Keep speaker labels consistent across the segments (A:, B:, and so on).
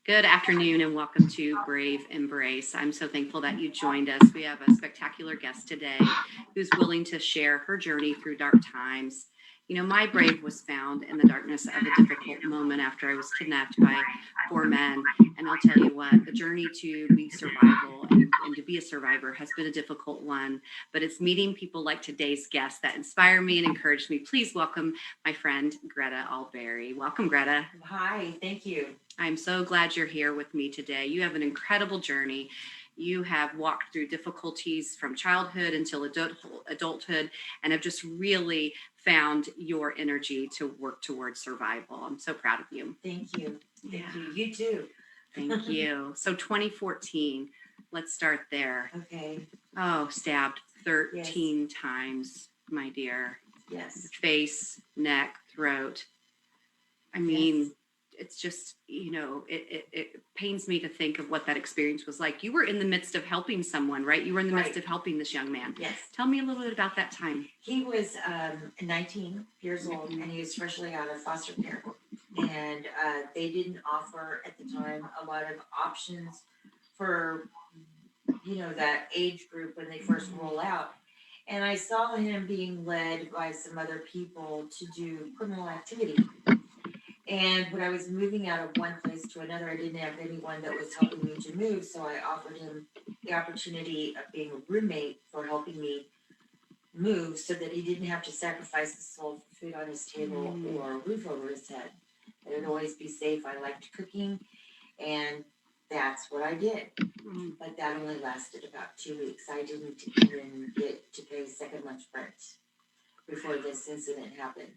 A: Good afternoon and welcome to Brave Embrace. I'm so thankful that you joined us. We have a spectacular guest today who's willing to share her journey through dark times. You know, my brave was found in the darkness of a difficult moment after I was kidnapped by four men. And I'll tell you what, the journey to be survival and to be a survivor has been a difficult one. But it's meeting people like today's guest that inspire me and encourage me. Please welcome my friend, Greta Albury. Welcome, Greta.
B: Hi, thank you.
A: I'm so glad you're here with me today. You have an incredible journey. You have walked through difficulties from childhood until adulthood and have just really found your energy to work towards survival. I'm so proud of you.
B: Thank you. Thank
A: Yeah.
B: you. You too.
A: Thank you. So 2014, let's start there.
B: Okay.
A: Oh, stabbed 13 times, my dear.
B: Yes.
A: Face, neck, throat. I mean, it's just, it pains me to think of what that experience was like. You were in the midst of helping someone, right? You were in the midst of helping this young man.
B: Yes.
A: Tell me a little bit about that time.
B: He was 19 years old and he was freshly out of foster care. And they didn't offer at the time a lot of options for, that age group when they first roll out. And I saw him being led by some other people to do criminal activity. And when I was moving out of one place to another, I didn't have anyone that was helping me to move. So I offered him the opportunity of being a roommate for helping me move so that he didn't have to sacrifice the soul for food on his table or a roof over his head. That it would always be safe. I liked cooking, and that's what I did. But that only lasted about 2 weeks. I didn't even get to pay second month's rent before this incident happened.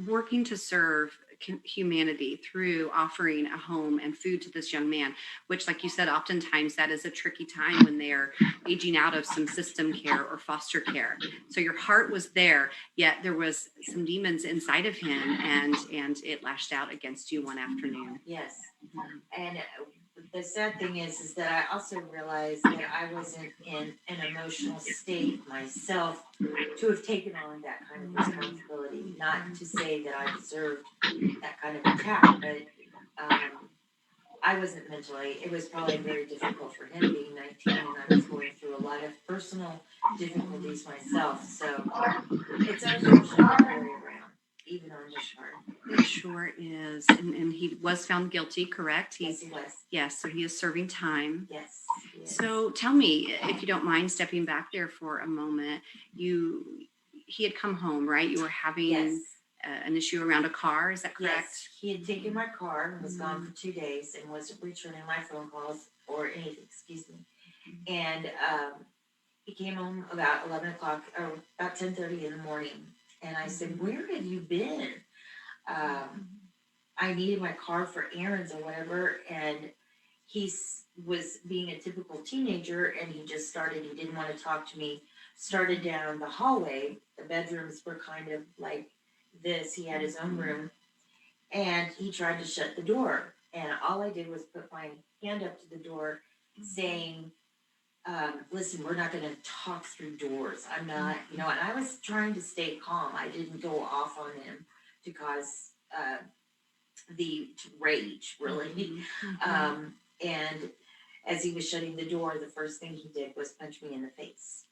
A: Working to serve humanity through offering a home and food to this young man, which, like you said, oftentimes that is a tricky time when they're aging out of some system care or foster care. So your heart was there, yet there was some demons inside of him, and it lashed out against you one afternoon.
B: Yes. And the sad thing is that I also realized that I wasn't in an emotional state myself to have taken on that kind of responsibility. Not to say that I deserved that kind of attack, but I wasn't mentally. It was probably very difficult for him being 19, and I was going through a lot of personal difficulties myself. So it's unfortunate to carry around, even on this part.
A: It sure is. And he was found guilty, correct?
B: Yes, he was.
A: Yes, so he is serving time.
B: Yes.
A: So tell me, if you don't mind stepping back there for a moment, he had come home, right? You were having an issue around a car, is that correct?
B: Yes, he had taken my car and was gone for 2 days and wasn't returning my phone calls or anything, excuse me. And he came home about 11 o'clock, or about 10:30 in the morning. And I said, "Where have you been?" I needed my car for errands or whatever. And he was being a typical teenager, and he didn't want to talk to me, started down the hallway. The bedrooms were kind of like this. He had his own room, and he tried to shut the door. And all I did was put my hand up to the door saying, listen, we're not going to talk through doors. I'm not, and I was trying to stay calm. I didn't go off on him to cause the rage, really. And as he was shutting the door, the first thing he did was punch me in the face.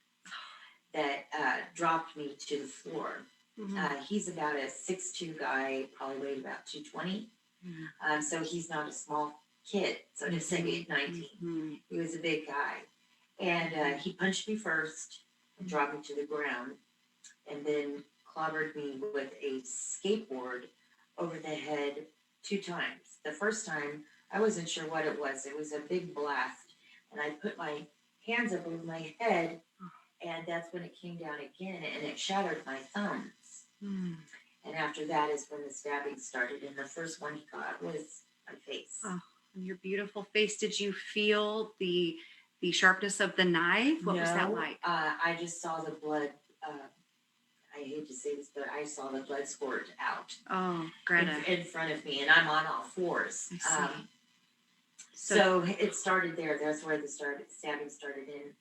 B: That dropped me to the floor. He's about a 6'2" guy, probably weighed about 220. So he's not a small kid, so to say, at 19. He was a big guy. And he punched me first and dropped me to the ground, and then clobbered me with a skateboard over the head 2 times. The first time, I wasn't sure what it was. It was a big blast. And I put my hands up over my head, and that's when it came down again, and it shattered my thumbs. And after that is when the stabbing started, and the first one he got was my face.
A: Oh, your beautiful face. Did you feel the sharpness of the knife? What was that like?
B: I just saw the blood. I hate to say this, but I saw the blood squirt out.
A: Oh, Greta.
B: In front of me, and I'm on all fours. So it started there. That's where the stabbing started in.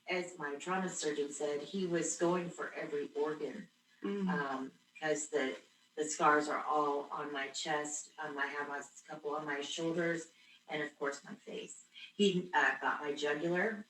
B: As my trauma surgeon said, he was going for every organ because the The scars are all on my chest. I have a couple on my shoulders, and of course my face. He got my jugular,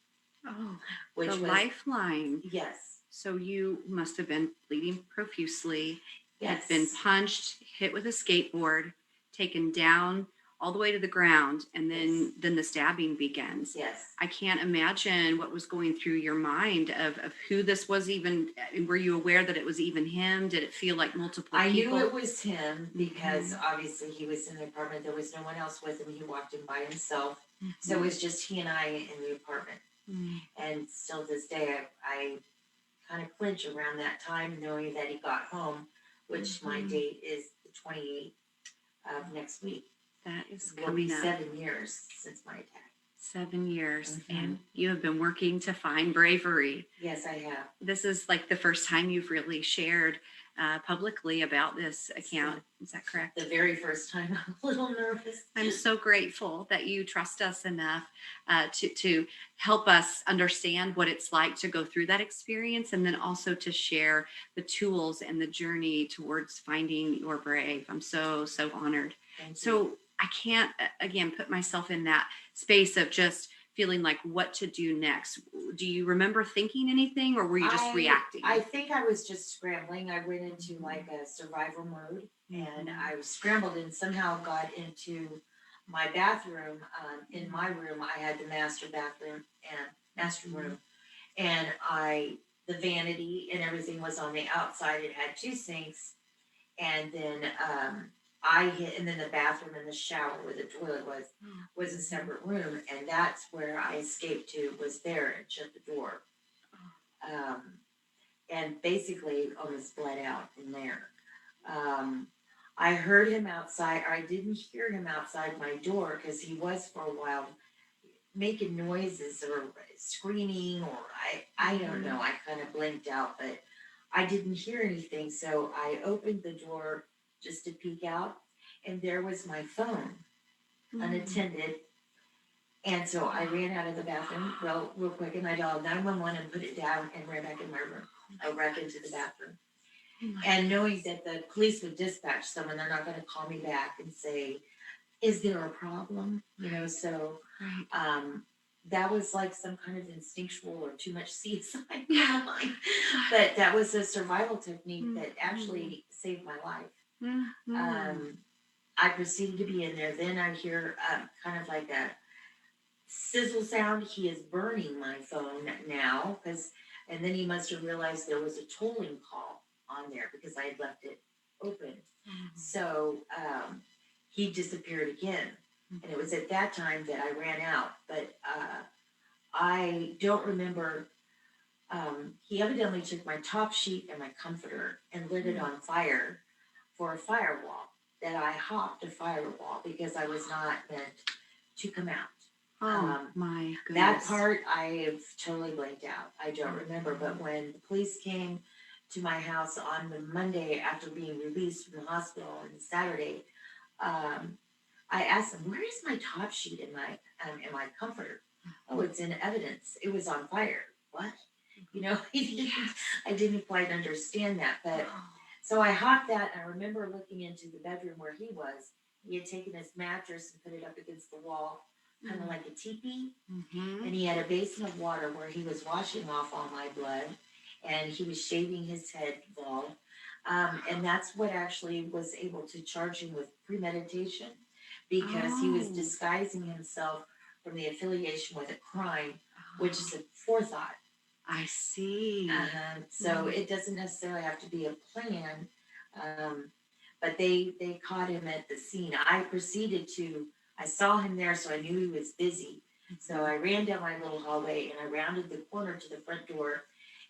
A: Oh, the
B: which was
A: lifeline.
B: yes,
A: So you must have been bleeding profusely, had been
B: yes,
A: punched, hit with a skateboard, taken down all the way to the ground, and
B: yes,
A: then the stabbing begins.
B: yes.
A: I can't imagine what was going through your mind of who this was even. Were you aware that it was even him? Did it feel like multiple
B: I knew
A: people?
B: it was him because
A: Mhm,
B: obviously he was in the apartment. There was no one else with him. He walked in by himself. So it
A: mhm,
B: was just he and I in the apartment.
A: mm,
B: And still to this day, I kind of clinch around that time knowing that he got home, which my
A: mhm.
B: date is the 28th of next week.
A: That is
B: Will be
A: coming up.
B: 7 years since my attack.
A: 7 years,
B: Hmm.
A: and you have been working to find bravery.
B: Yes, I have.
A: This is like the first time you've really shared publicly about this
B: So
A: account. Is that
B: the
A: correct?
B: very first time, I'm a little nervous.
A: I'm so grateful that you trust us enough to help us understand what it's like to go through that experience, and then also to share the tools and the journey towards finding your brave. I'm so honored.
B: Thank you.
A: So I can't again put myself in that space of just feeling like what to do next. Do you remember thinking anything, or were you just
B: I
A: reacting?
B: think I was just scrambling. I went into like a survival mode, and
A: Mhm.
B: I was scrambled and somehow got into my bathroom. In my room, I had the master bathroom and master room, and the vanity and everything was on the outside. It had two sinks, and then I hit, and then the bathroom and the shower where the toilet was a
A: Mhm.
B: separate room, and that's where I escaped to, was there, and shut the door. Um, and basically almost bled out in there. Um, I heard him outside, or I didn't hear him outside my door because he was for a while making noises or screaming, or I don't know.
A: Mhm.
B: I kind of blinked out, but I didn't hear anything. So I opened the door just to peek out, and there was my phone
A: Mhm.
B: unattended. And so I ran out of the bathroom real quick, and I dialed 911 and put it down and ran back in my room. I ran into the bathroom.
A: Oh my
B: And knowing
A: goodness.
B: that the police would dispatch someone, they're not going to call me back and say, "Is there a problem?" So
A: Right.
B: um, that was like some kind of instinctual or too much CSI going on. But that was a survival technique that
A: Mhm.
B: actually saved my life.
A: Mhm.
B: Um, I proceeded to be in there. Then I hear kind of like a sizzle sound. He is burning my phone now, and then he must have realized there was a tolling call on there because I had left it open. So he disappeared again, and it was at that time that I ran out. But I don't remember. He evidently took my top sheet and my comforter and lit it
A: Mhm.
B: on fire for a firewall. That I hopped a firewall because I was not meant to come out.
A: Oh
B: Um,
A: my
B: that
A: goodness.
B: part I have totally blanked out. I don't remember. But
A: Mhm.
B: when the police came to my house on the Monday after being released from the hospital on the Saturday, um, I asked them, "Where is my top sheet and my comforter?" "Oh, it's in evidence. It was on fire." What?
A: Yes.
B: I didn't quite understand that. But
A: Oh.
B: so I hopped that, and I remember looking into the bedroom where he was. He had taken his mattress and put it up against the wall, kind of like a teepee,
A: Mm-hmm.
B: and he had a basin of water where he was washing off all my blood, and he was shaving his head bald. And that's what actually was able to charge him with premeditation because he was
A: Oh.
B: disguising himself from the affiliation with a crime, which
A: Oh.
B: is a forethought.
A: I see.
B: So
A: Mm.
B: it doesn't necessarily have to be a plan, um, but they caught him at the scene. I saw him there, so I knew he was busy. So
A: Mhm.
B: I ran down my little hallway and I rounded the corner to the front door,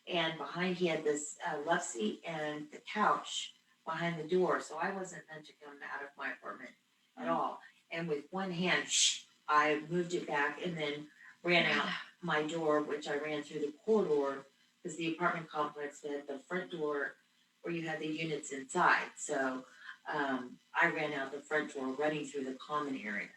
B: and behind he had this love seat and the couch behind the door. So I wasn't meant to come out of my apartment at
A: Oh,
B: all. And with one hand, I moved it back and then ran out
A: Greta.
B: my door, which I ran through the corridor because the apartment complex had the front door where you had the units inside. So I ran out the front door, running through the common area.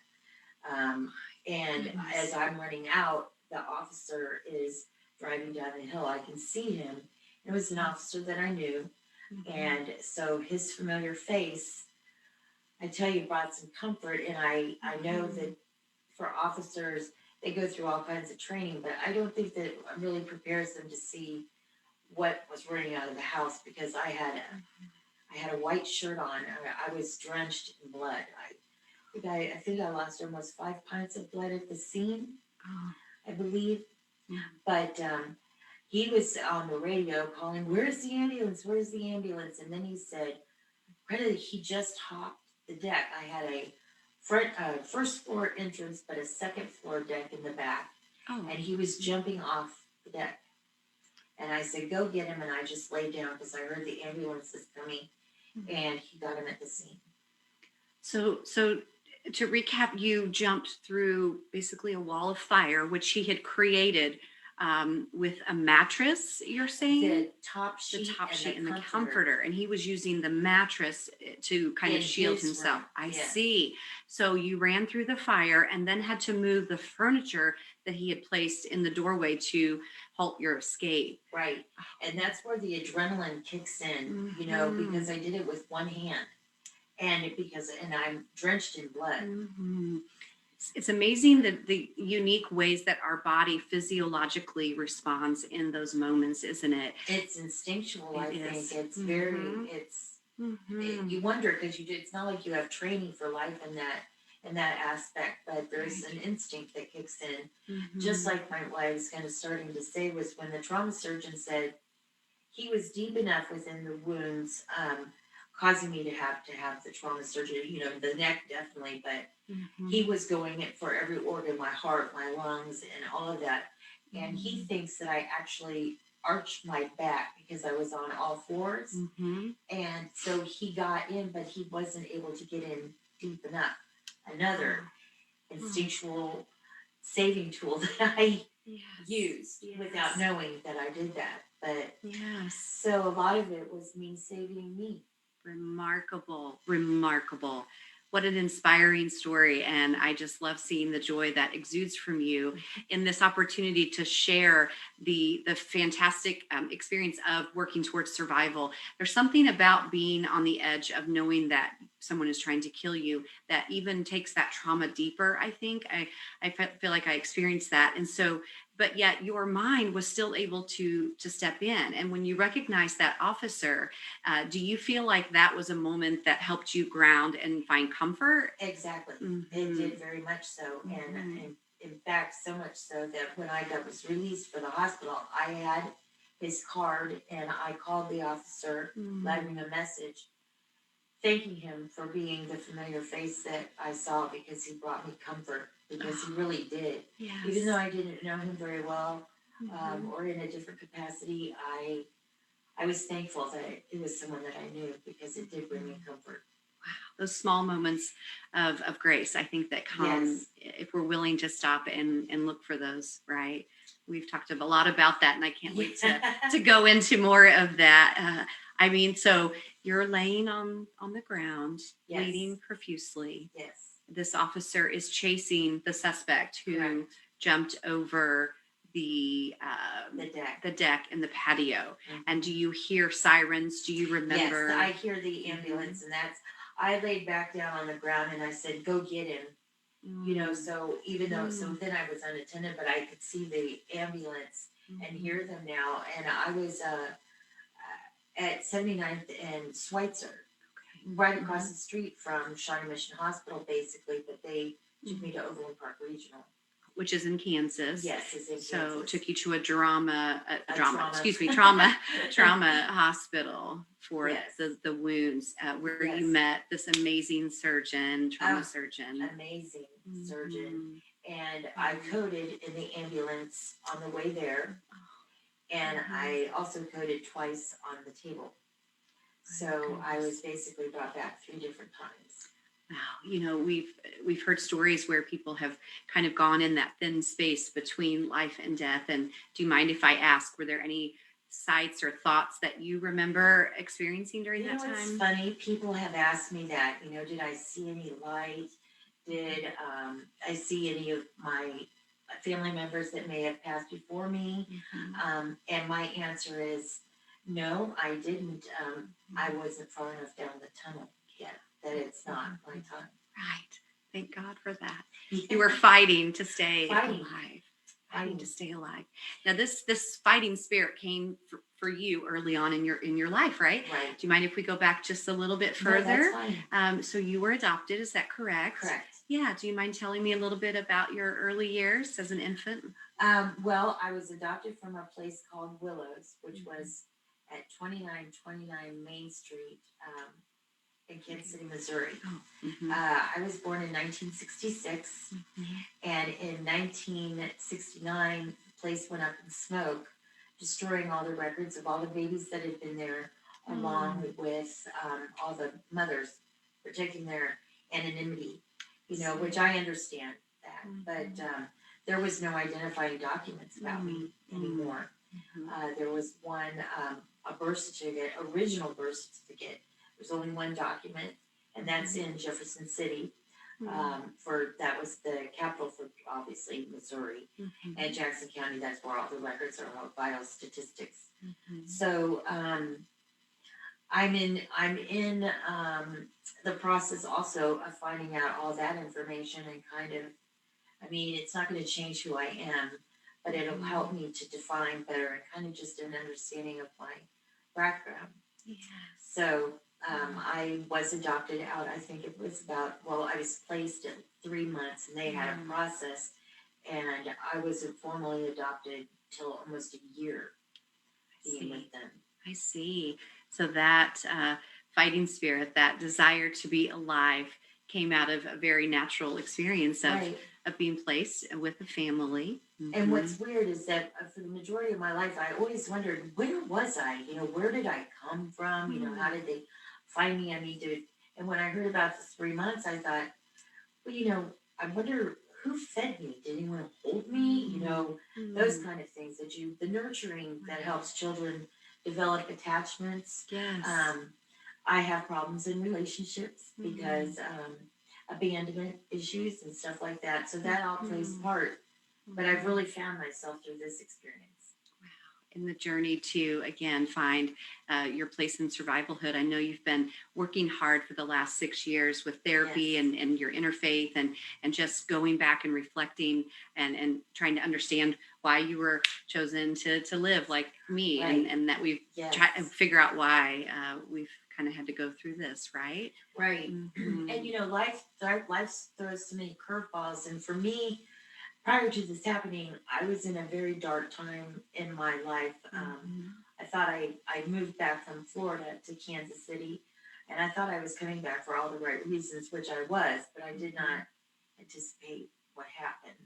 B: Um, and as
A: Goodness.
B: I'm running out, the officer is driving down the hill. I can see him. It was an officer that I knew. And so his familiar face, I tell you, brought some comfort. And I know that for officers, they go through all kinds of training, but I don't think that really prepares them to see what was running out of the house because I had a white shirt on. I was drenched in blood. I think I lost almost 5 pints of blood at the scene,
A: Oh,
B: I believe.
A: yeah.
B: But he was on the radio calling, "Where's the ambulance? Where's the ambulance?" And then he said, "Greta, he just hopped the deck." I had a first floor entrance, but a second floor deck in the back,
A: Oh,
B: and he was jumping off the deck. And I said, "Go get him." And I just laid down because I heard the ambulance is coming, and he got him at the scene.
A: so to recap, you jumped through basically a wall of fire, which he had created with a mattress. You're saying
B: The top
A: the
B: sheet
A: top
B: and
A: sheet
B: the
A: and the
B: comforter
A: comforter, and he was using the mattress to kind of
B: in
A: shield
B: his
A: himself.
B: room.
A: I
B: Yes,
A: see. So you ran through the fire and then had to move the furniture that he had placed in the doorway to halt your escape.
B: right. And that's where the adrenaline kicks in,
A: Mhm.
B: because I did it with one hand. And I'm drenched in blood.
A: Mhm. It's amazing the unique ways that our body physiologically responds in those moments, isn't it?
B: It's instinctual, I
A: It
B: think.
A: is.
B: It's
A: Mhm.
B: you
A: Mhm.
B: wonder because it's not like you have training for life in that aspect, but there's
A: Right.
B: an instinct that kicks in. Just
A: Mhm.
B: like what I was kind of starting to say was when the trauma surgeon said he was deep enough within the wounds, causing me to have the trauma surgery. The neck definitely, but he
A: Mhm.
B: was going it for every organ, my heart, my lungs, and all of that. And he
A: Mhm.
B: thinks that I actually arched my back because I was on all fours.
A: Mhm.
B: And so he got in, but he wasn't able to get in deep enough. Another
A: Oh.
B: instinctual saving tool that I
A: Yes.
B: used without
A: Yes.
B: knowing that I did that. But
A: Yes.
B: so a lot of it was me saving me.
A: Remarkable, remarkable. What an inspiring story. And I just love seeing the joy that exudes from you in this opportunity to share the fantastic experience of working towards survival. There's something about being on the edge of knowing that someone is trying to kill you that even takes that trauma deeper. I think feel like I experienced that. And so, but yet your mind was still able to step in. And when you recognize that officer, do you feel like that was a moment that helped you ground and find comfort?
B: Exactly. It
A: Hmm.
B: did very much so. And,
A: Hmm.
B: and in fact, so much so that when was released for the hospital, I had his card and I called the officer, leaving
A: Hmm.
B: a message, thanking him for being the familiar face that I saw because he brought me comfort because he
A: Oh,
B: really did. Even though
A: yes.
B: I didn't know him very well,
A: Hmm.
B: or in a different capacity, I was thankful that it was someone that I knew because it did bring me comfort.
A: Those small moments of grace, I think, that come
B: Yes.
A: if we're willing to stop and look for those, right? We've talked a lot about that, and I can't wait to
B: Yeah.
A: go into more of that. I mean, so you're laying on the ground,
B: Yes.
A: bleeding profusely.
B: Yes.
A: This officer is chasing the suspect who
B: Correct.
A: jumped over the
B: The deck.
A: the deck in the patio. And do
B: Mhm.
A: you hear sirens? Do you
B: Yes, I
A: remember?
B: hear the
A: Mhm.
B: ambulance, and I laid back down on the ground and I said, "Go get him."
A: Mm.
B: So even though, so
A: Mm.
B: then I was unattended, but I could see the ambulance and
A: Mhm.
B: hear them now. And I was at 79th and Schweitzer, right across
A: Mhm.
B: the street from Shawnee Mission Hospital, basically, but they took me
A: Mhm.
B: to Overland Park Regional.
A: Which is in Kansas.
B: Yes, it's in
A: So
B: Kansas.
A: took you to a
B: A
A: drama,
B: trauma.
A: excuse me, trauma hospital for
B: Yes,
A: the wounds, where you
B: yes.
A: met this amazing surgeon, trauma
B: Oh,
A: surgeon.
B: amazing surgeon.
A: Mhm.
B: And I
A: Mhm.
B: coded in the ambulance on the way there, and
A: Mhm.
B: I also coded twice on the table.
A: My
B: So I was
A: goodness.
B: basically brought back 3 different times.
A: Wow. We've heard stories where people have kind of gone in that thin space between life and death. And do you mind if I ask, were there any sights or thoughts that you remember experiencing during that
B: It's
A: time?
B: funny. People have asked me that. Did I see any light? Did I see any of my family members that may have passed before me?
A: Mhm.
B: And my answer is No, I didn't. I wasn't far enough down the tunnel yet that it's not my time.
A: Right. Thank God for that.
B: Yeah.
A: You were fighting to stay
B: Fighting.
A: alive. Fighting to stay alive. Now this fighting spirit came for you early on in your life, right?
B: Right.
A: Do you mind if we go back just a little bit
B: No, that's
A: further?
B: fine.
A: So you were adopted, is that correct?
B: Correct.
A: Yeah. Do you mind telling me a little bit about your early years as an infant?
B: Well, I was adopted from a place called Willows, which was at 2929 Main Street in Kansas City, Missouri.
A: Oh, mhm.
B: I was born in 1966, and in 1969, the place went up in smoke, destroying all the records of all the babies that had been there, along with all the mothers protecting their anonymity, which I understand that. But there was no identifying documents about me anymore. There was one, a birth certificate, original birth certificate. There's only one document, and that's in Jefferson City. That was the capital for obviously Missouri, and Jackson County. That's where all the records are, all vital statistics. So I'm in the process also of finding out all that information and kind of, I mean, it's not going to change who I am, but it'll help me to define better and kind of just an understanding of my background.
A: Yeah.
B: So I was adopted out, I think it was I was placed at 3 months and they had a process, and I wasn't formally adopted till almost a year being with them.
A: I see. So that fighting spirit, that desire to be alive, came out of a very natural experience of being placed with a family.
B: And what's weird is that for the majority of my life, I always wondered, where was I? Where did I come from? How did they find me? And when I heard about the 3 months, I thought, well, I wonder who fed me? Did anyone hold me? Those kind of things the nurturing that helps children develop attachments.
A: Yes.
B: I have problems in relationships because abandonment issues and stuff like that. So that all plays part. But I've really found myself through this experience.
A: In the journey to, again, find your place in survivalhood. I know you've been working hard for the last 6 years with therapy and your interfaith and just going back and reflecting and trying to understand why you were chosen to live like me, and that we've tried to figure out why we've kind of had to go through this, right?
B: Right. And life throws so many curveballs, and for me, prior to this happening, I was in a very dark time in my life. I thought I moved back from Florida to Kansas City, and I thought I was coming back for all the right reasons, which I was, but I did not anticipate what happened.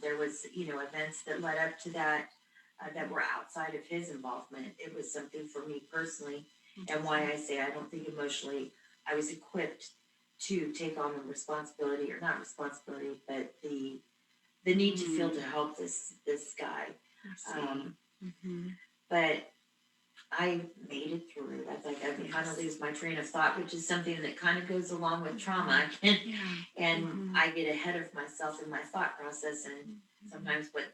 B: There was, events that led up to that that were outside of his involvement. It was something for me personally, and why I say I don't think emotionally I was equipped to take on the responsibility, or not responsibility, but the need to feel to help this guy. But I made it through. I think I kind of lose my train of thought, which is something that kind of goes along with trauma. And I get ahead of myself in my thought process, and sometimes when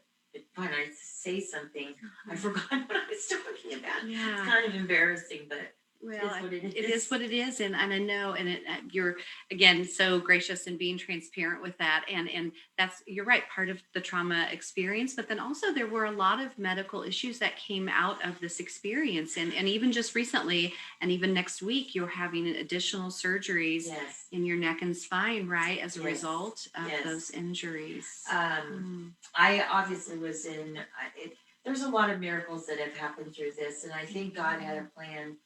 B: I say something, I forgot what I was talking about. It's kind of embarrassing, but
A: well, it is what it is, and I know, and you're again so gracious in being transparent with that, and that's, you're right, part of the trauma experience, but then also there were a lot of medical issues that came out of this experience, and even just recently, and even next week, you're having additional surgeries in your neck and spine, right, as a result of those injuries.
B: I obviously was in. There's a lot of miracles that have happened through this, and I think God had a plan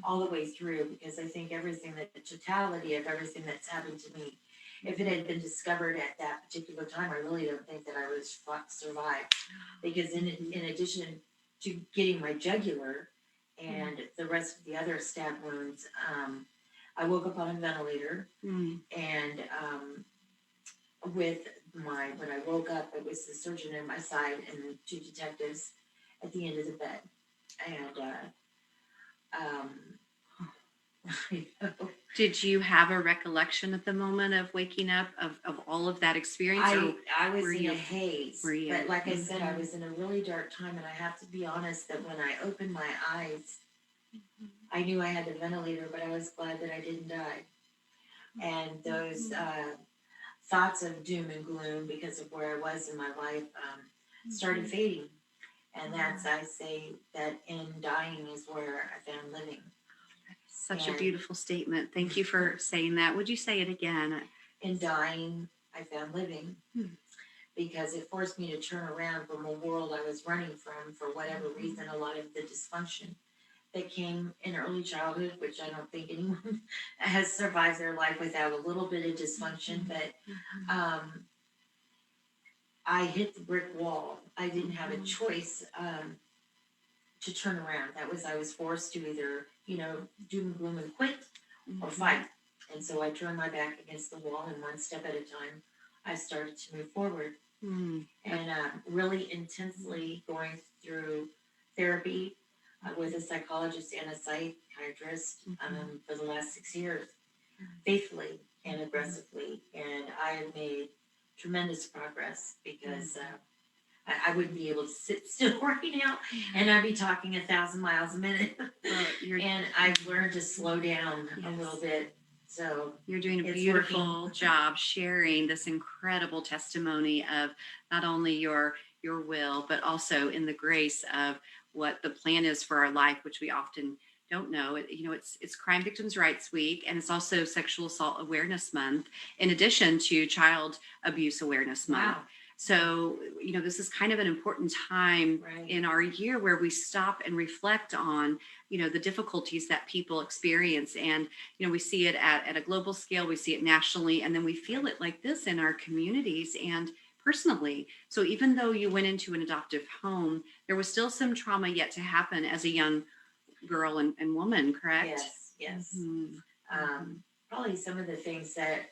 B: all the way through, because I think the totality of everything that's happened to me, if it had been discovered at that particular time, I really don't think that I would have survived. Because in addition to getting my jugular and the rest of the other stab wounds, I woke up on a ventilator, and when I woke up, it was the surgeon in my side and 2 detectives at the end of the bed, and I know.
A: Did you have a recollection at the moment of waking up of all of that experience, or
B: I was
A: were
B: in a
A: you
B: haze,
A: were
B: but
A: you?
B: like I said, I
A: Mhm.
B: was in a really dark time, and I have to be honest that when I opened my eyes, I knew I had the ventilator, but I was glad that I didn't die. And those
A: Mhm.
B: thoughts of doom and gloom because of where I was in my life started
A: Mhm.
B: fading. And that's,
A: Oh,
B: I say, that in dying is where I found living.
A: such a
B: And
A: beautiful statement. Thank you for saying that. Would you say it again?
B: in dying, I found living
A: Hmm.
B: because it forced me to turn around from a world I was running from for whatever reason,
A: Mhm.
B: a lot of the dysfunction that came in early childhood, which I don't think anyone has survived their life without a little bit of dysfunction,
A: Mhm.
B: but
A: Mhm.
B: um, I hit the brick wall. I didn't have a
A: Mhm.
B: choice to turn around. That was, I was forced to either, doom and gloom and quit or
A: Mhm.
B: fight. And so I turned my back against the wall, and one step at a time, I started to move forward.
A: Mm.
B: And really intensely going through therapy with a psychologist and a psychiatrist
A: Mhm.
B: for the last 6 years,
A: Mhm.
B: faithfully and
A: Mhm.
B: aggressively. And I have made tremendous progress because
A: Mhm.
B: I wouldn't be able to sit still right now, and I'd be talking 1,000 miles a minute.
A: Well, you're
B: And I've learned to slow down a little
A: yes.
B: bit, so
A: You're doing a
B: it's working.
A: beautiful job sharing this incredible testimony of not only your will, but also in the grace of what the plan is for our life, which we often don't know. It's Crime Victims' Rights Week, and it's also Sexual Assault Awareness Month, in addition to Child Abuse Awareness Month.
B: Wow.
A: So, this is kind of an important time
B: Right.
A: in our year where we stop and reflect on, the difficulties that people experience. And we see it at a global scale, we see it nationally, and then we feel
B: Right.
A: it like this in our communities and personally. So even though you went into an adoptive home, there was still some trauma yet to happen as a young girl and woman, correct?
B: Yes. Yes.
A: Hmm. Hmm.
B: Probably some of the things that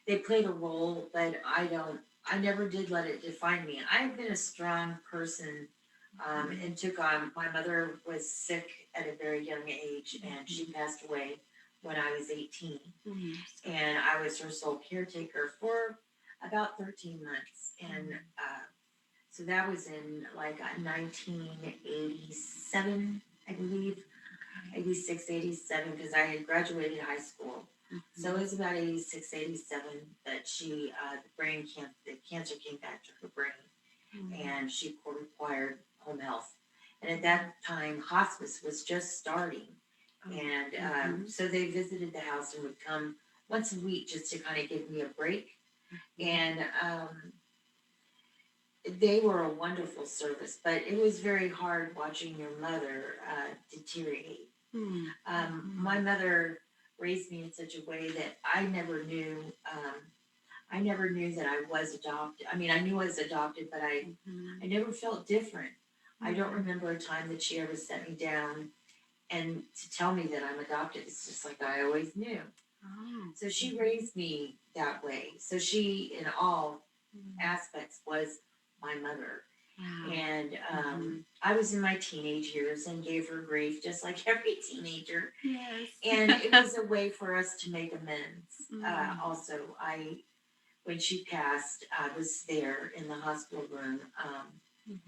B: they played a role, but I don't. I never did let it define me. I've been a strong person, and took on. My mother was sick at a very young age, and she passed away when I was 18,
A: Hmm.
B: and I was her sole caretaker for about 13 months, and so that was in like 1987, I believe,
A: Okay.
B: 86, 87, because I had graduated high school. So it
A: Hmm.
B: was about 86, 87 that the cancer came back to her brain,
A: Hmm.
B: and she required home health. And at that time, hospice was just starting.
A: Oh.
B: And
A: Hmm.
B: so they visited the house and would come once a week just to kind of give me a break.
A: Hmm.
B: And they were a wonderful service, but it was very hard watching your mother deteriorate. My
A: Hmm.
B: mother raised me in such a way that I never knew. I never knew that I was adopted. I mean, I knew I was adopted, but I
A: Hmm.
B: never felt different. I don't
A: Hmm.
B: remember a time that she ever set me down and to tell me that I'm adopted. It's just like I always knew.
A: Oh.
B: So she
A: Hmm.
B: raised me that way. So she, in all
A: Hmm.
B: aspects, was my mother.
A: Wow.
B: And
A: Hmm.
B: I was in my teenage years and gave her grief, just like every teenager.
A: Yes.
B: And it was a way for us to make amends.
A: Mm.
B: Also, when she passed, I was there in the hospital room.
A: Mhm.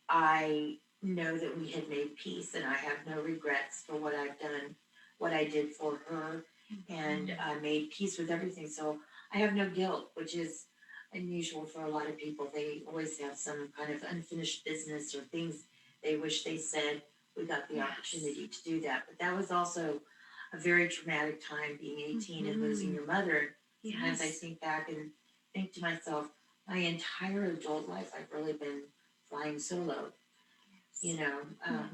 B: I know that we had made peace, and I have no regrets for what I've done, what I did for her, and
A: Mhm.
B: I made peace with everything. So I have no guilt, which is unusual for a lot of people. They always have some kind of unfinished business or things they wish they said. We got the
A: Yes.
B: opportunity to do that, but that was also a very traumatic time, being 18 and losing
A: Mhm.
B: your mother. Sometimes I
A: Yes.
B: think back and think to myself, my entire adult life, I've really been flying solo, you
A: Yes.
B: know.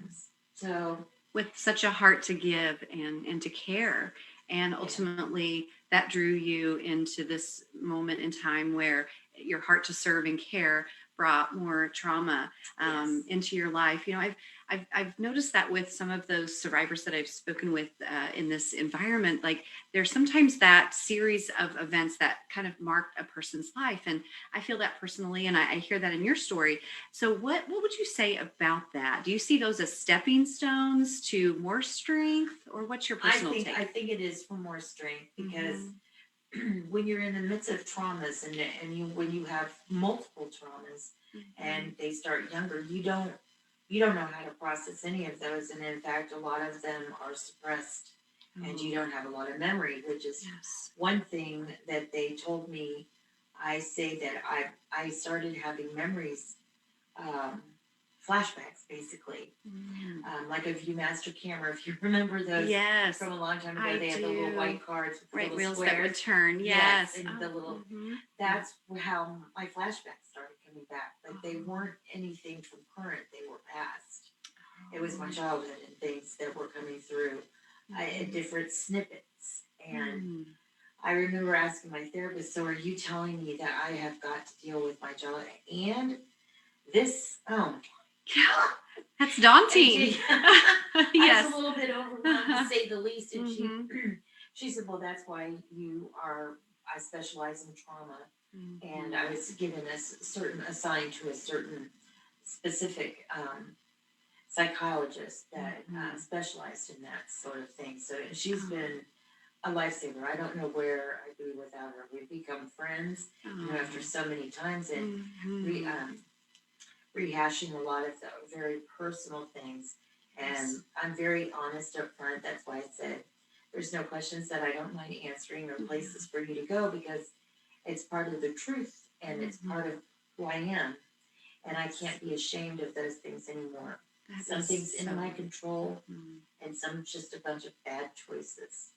A: Yes.
B: So
A: With such a heart to give and to care, and
B: yeah,
A: ultimately that drew you into this moment in time where your heart to serve and care brought more trauma
B: Yes.
A: into your life. I've noticed that with some of those survivors that I've spoken with in this environment, like there's sometimes that series of events that kind of marked a person's life, and I feel that personally, and I hear that in your story. So, what would you say about that? Do you see those as stepping stones to more strength, or what's your personal
B: I
A: take?
B: think it is for more strength because
A: Hmm.
B: when you're in the midst of traumas and when you have multiple traumas
A: Hmm.
B: and they start younger, you don't know how to process any of those, and in fact a lot of them are suppressed and you
A: Oh,
B: don't have a lot of memory, which is
A: yes.
B: one thing that they told me. I say that I started having memories, um, flashbacks basically,
A: Mm.
B: like a Viewmaster camera. If you remember those
A: Yes,
B: from a long time ago,
A: I
B: they had the little
A: do.
B: white cards with the
A: Right,
B: little
A: wheels that
B: squares.
A: would turn.
B: Yes,
A: Yes.
B: and
A: Oh,
B: the little.
A: hmm.
B: That's how my flashbacks started coming back, but they
A: Oh,
B: weren't anything from current. They were past. It was my
A: oh.
B: childhood and things that were coming through,
A: Mhm.
B: different snippets. And
A: Mm.
B: I remember asking my therapist, "So are you telling me that I have got to deal with my childhood and this?" Oh,
A: Yeah, that's
B: and
A: daunting.
B: she, I was
A: Yes.
B: a little bit overwhelmed to say the least. And she,
A: Hmm.
B: she said, "Well, that's why you are. I specialize in trauma, and I
A: Hmm.
B: was given a certain assigned to a certain specific psychologist that
A: Hmm.
B: specialized in that sort of thing. So she's
A: Oh,
B: been a lifesaver. I don't know where I'd be without her. We've become friends, after
A: oh.
B: so many times and re,
A: Hmm.
B: um, rehashing a lot of the very personal things. And
A: Yes.
B: I'm very honest up front. That's why I said there's no questions that I don't mind answering or places for you to go because it's part of the truth and it's part
A: Hmm.
B: of who I am. And I
A: Yes.
B: can't be ashamed of those things anymore.
A: That
B: Some
A: is
B: things in
A: so.
B: my control
A: Mhm.
B: and some just a bunch of bad choices.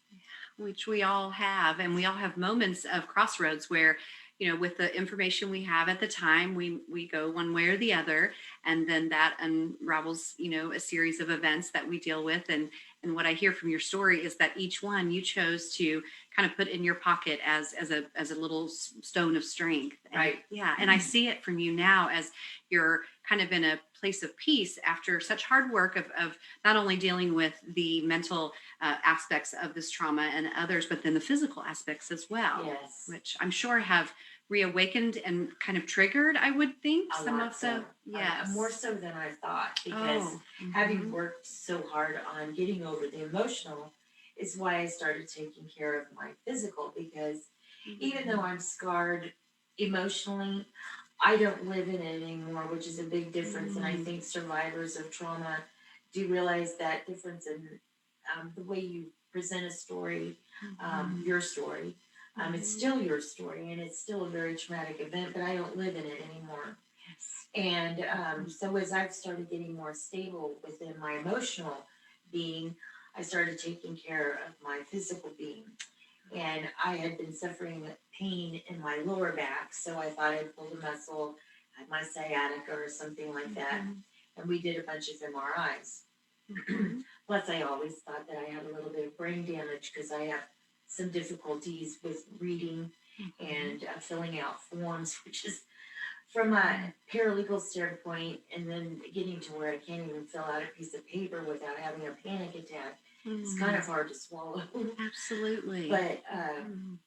A: Which we all have, and we all have moments of crossroads where, with the information we have at the time, we go one way or the other, and then that unravels, a series of events that we deal with. And what I hear from your story is that each one you chose to kind of put in your pocket as a little stone of strength. And
B: Right.
A: yeah, and I see it from you now as you're kind of in a place of peace after such hard work of not only dealing with the mental aspects of this trauma and others, but then the physical aspects as well,
B: Yes.
A: which I'm sure have reawakened and kind of triggered, I would think,
B: A
A: some
B: lot
A: of the,
B: so. More
A: yes.
B: so than I thought, because
A: Oh,
B: having
A: hmm.
B: worked so hard on getting over the emotional is why I started taking care of my physical. Because even though
A: Hmm.
B: I'm scarred emotionally, I don't live in it anymore, which is a big difference. And I
A: Hmm.
B: think survivors of trauma do realize that difference in the way you present a story,
A: Hmm.
B: your story. It's
A: Hmm.
B: still your story and it's still a very traumatic event, but I don't live in it anymore.
A: Yes.
B: And
A: Mhm.
B: so as I've started getting more stable within my emotional being, I started taking care of my physical being. And I had been suffering pain in my lower back, so I thought I'd pulled a muscle, had my sciatica or something like that.
A: Mhm.
B: And we did a bunch of MRIs.
A: Mhm.
B: Plus, I always thought that I had a little bit of brain damage because I have some difficulties with reading
A: Mhm.
B: and filling out forms, which is from a paralegal standpoint, and then getting to where I can't even fill out a piece of paper without having a panic attack. It's kind
A: Mhm.
B: of hard to swallow.
A: Absolutely.
B: But
A: Mhm.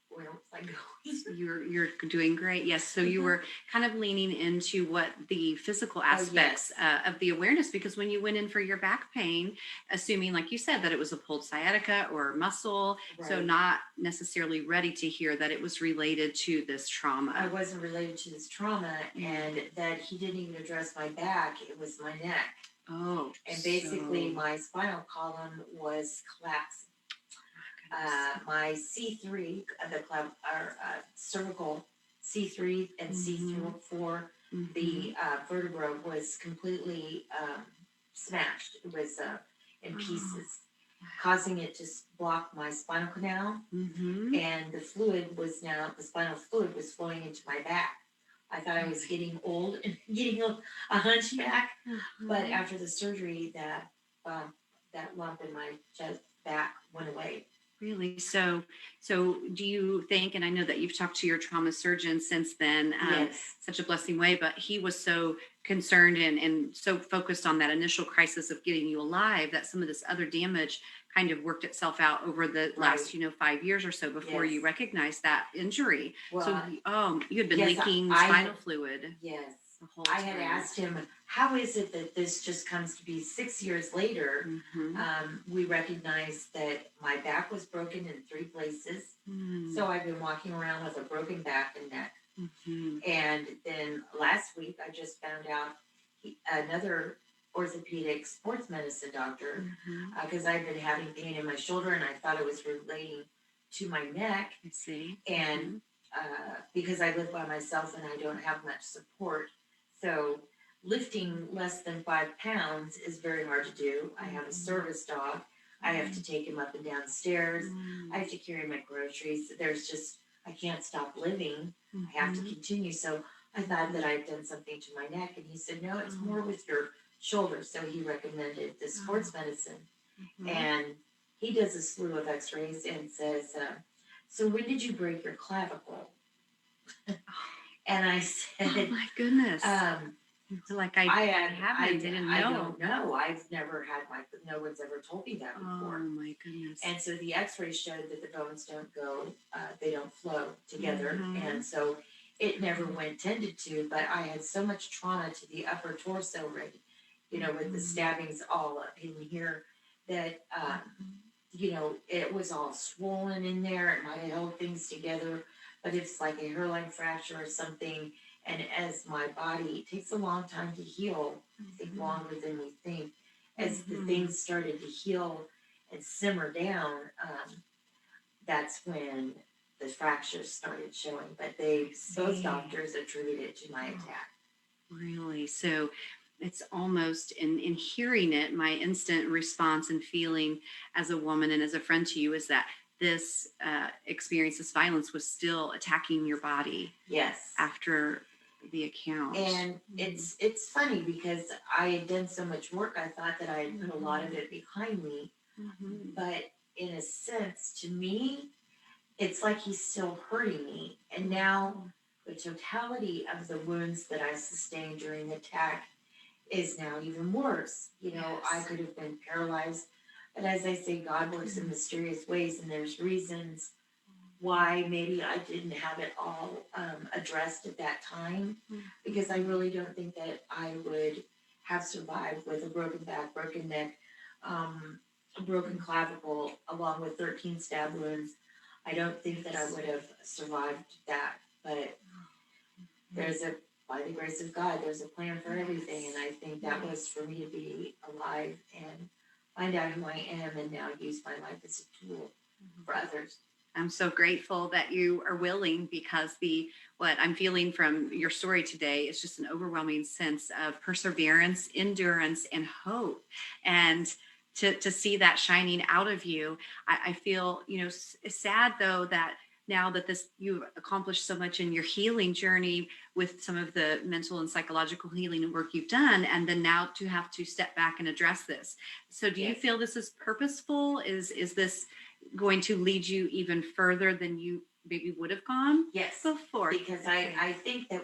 B: where was I
A: So
B: going?
A: you're doing great. Yes. So you were kind of leaning into what the physical
B: Oh
A: aspects
B: yes,
A: of the awareness, because when you went in for your back pain, assuming, like you said, that it was a pulled sciatica or muscle, so
B: right.
A: not necessarily ready to hear that it was related to this
B: I
A: trauma.
B: wasn't related to this trauma,
A: Mm.
B: and that he didn't even address my back. It was my neck,
A: Oh,
B: and basically
A: so
B: my spinal column was collapsing.
A: my goodness.
B: My C3, the cervical C3 and
A: Mm-hmm.
B: C4,
A: Mm-hmm.
B: the vertebra was completely smashed. It was in
A: Oh,
B: pieces, causing it to block my spinal canal,
A: mm-hmm.
B: and the spinal fluid was flowing into my back. I thought I was getting old and getting a hunchback, but
A: Mm-hmm.
B: after the surgery, um, that lump in my chest back went away.
A: Really? So do you think, and I know that you've talked to your trauma surgeon since then,
B: Yes.
A: such a blessing way, but he was so concerned and so focused on that initial crisis of getting you alive that some of this other damage kind of worked itself out over the
B: Right.
A: last, 5 years or so before you
B: Yes.
A: recognized that injury. So,
B: Well,
A: you had been
B: yes,
A: leaking
B: I
A: spinal
B: had,
A: fluid
B: yes,
A: the whole
B: I had
A: time.
B: asked him, how is it that this just comes to be 6 years later?
A: Mm-hmm.
B: We recognized that my back was broken in 3 places. So I've been walking around with a broken back and neck.
A: Mm-hmm.
B: And then last week, I just found out another orthopedic sports medicine doctor,
A: Mm-hmm.
B: because I've been having pain in my shoulder and I thought it was relating to my neck.
A: I see.
B: And because I live by myself and I don't have much support, so lifting less than 5 pounds is very hard to do. I have a service dog. I have to take him up and down stairs. I have to carry my groceries. There's just, I can't stop living. I have to
A: Mm-hmm.
B: continue. So I thought that I'd done something to my neck, and he said, no, it's more with your shoulder. So he recommended the sports medicine,
A: Mm-hmm.
B: and he does a slew of x-rays and says, so when did you break your clavicle? And I
A: Oh
B: said,
A: my goodness.
B: um,
A: Like I haven't. I didn't
B: I
A: know.
B: don't know. I've never had no one's ever told me that
A: Oh
B: before.
A: my goodness.
B: And so the x-rays showed that the bones don't go, they don't flow together.
A: Mhm.
B: And so it never went tended to, but I had so much trauma to the upper torso already, with the stabbings all up in here that, it was all swollen in there. It might have held things together, but it's like a hairline fracture or something. And as my body, it takes a long time to heal, I think longer than we think. As the things started to heal and simmer down, that's when the fractures started showing. But both doctors attribute it to my attack.
A: Really? So it's almost in hearing it, my instant response and feeling as a woman and as a friend to you is that this experience, this violence was still attacking your body
B: Yes.
A: after the account.
B: And it's funny because I had done so much work, I thought that I had put a lot of it behind me. But in a sense, to me, it's like he's still hurting me. And now the totality of the wounds that I sustained during the attack is now even worse. I could have been paralyzed. But as I say, God works in mysterious ways, and there's reasons why maybe I didn't have it all addressed at that time, because I really don't think that I would have survived with a broken back, broken neck, a broken clavicle, along with 13 stab wounds. I don't think that I would have survived that, but by the grace of God, there's a plan for everything, and I think that was for me to be alive and find out who I am and now use my life as a tool for others.
A: I'm so grateful that you are willing, because what I'm feeling from your story today is just an overwhelming sense of perseverance, endurance, and hope. And to see that shining out of you, I feel, sad though that now that you've accomplished so much in your healing journey with some of the mental and psychological healing and work you've done, and then now to have to step back and address this. So do you
B: Yes.
A: feel this is purposeful? Is this going to lead you even further than you maybe would have gone
B: Yes,
A: before?
B: because I think that